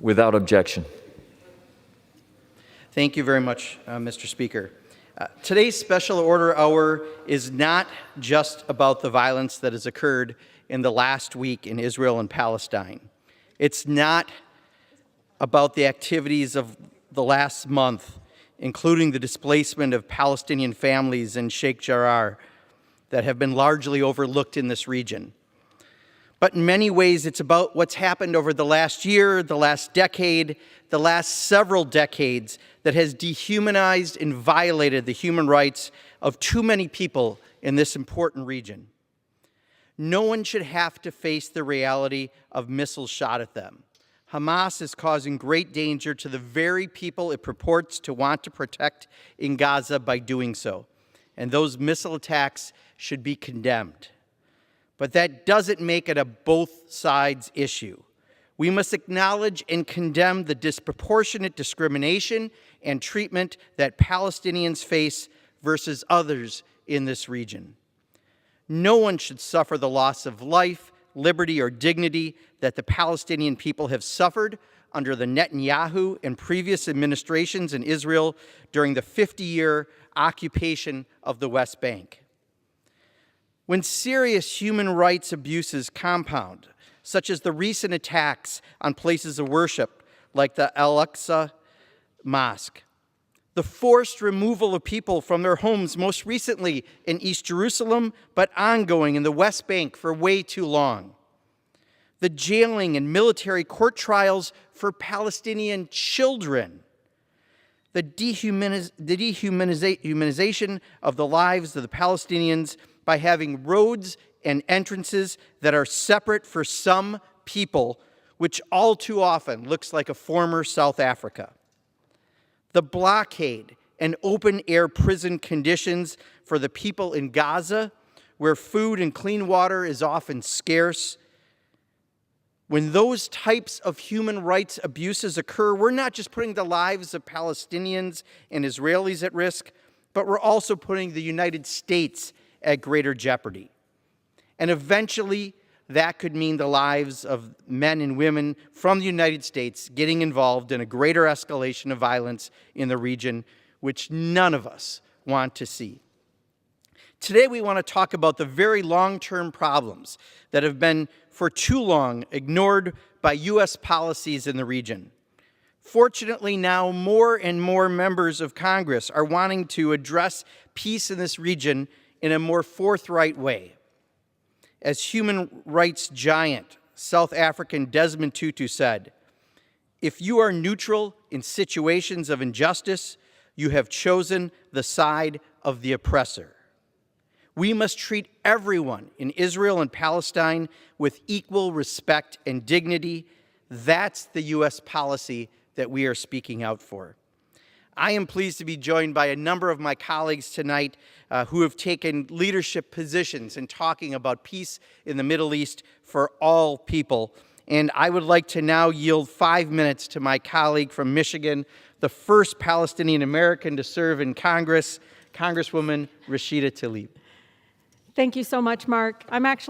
Without objection. Thank you very much, Mr. Speaker. Today's special order hour is not just about the violence that has occurred in the last week in Israel and Palestine. It's not about the activities of the last month, including the displacement of Palestinian families in Sheikh Jarrah that have been largely overlooked in this region. But in many ways, it's about what's happened over the last year, the last decade, the last several decades that has dehumanized and violated the human rights of too many people in this important region. No one should have to face the reality of missiles shot at them. Hamas is causing great danger to the very people it purports to want to protect in Gaza by doing so. And those missile attacks should be condemned. But that doesn't make it a both sides issue. We must acknowledge and condemn the disproportionate discrimination and treatment that Palestinians face versus others in this region. No one should suffer the loss of life, liberty, or dignity that the Palestinian people have suffered under the Netanyahu and previous administrations in Israel during the 50-year occupation of the West Bank. When serious human rights abuses compound, such as the recent attacks on places of worship like the Al-Aqsa Mosque, the forced removal of people from their homes, most recently in East Jerusalem, but ongoing in the West Bank for way too long, the jailing and military court trials for Palestinian children, the dehumanization of the lives of the Palestinians by having roads and entrances that are separate for some people, which all too often looks like a former South Africa. The blockade and open-air prison conditions for the people in Gaza, where food and clean water is often scarce. When those types of human rights abuses occur, we're not just putting the lives of Palestinians and Israelis at risk, but we're also putting the United States at greater jeopardy. And eventually, that could mean the lives of men and women from the United States getting involved in a greater escalation of violence in the region, which none of us want to see. Today, we want to talk about the very long-term problems that have been for too long ignored by U.S. policies in the region. Fortunately, now more and more members of Congress are wanting to address peace in this region in a more forthright way. As human rights giant South African Desmond Tutu said, "If you are neutral in situations of injustice, you have chosen the side of the oppressor." We must treat everyone in Israel and Palestine with equal respect and dignity. That's the U.S. policy that we are speaking out for. I am pleased to be joined by a number of my colleagues tonight who have taken leadership positions in talking about peace in the Middle East for all people. And I would like to now yield 5 minutes to my colleague from Michigan, the first Palestinian American to serve in Congress, Congresswoman Rashida Tlaib. Thank you so much, Mark. I'm actually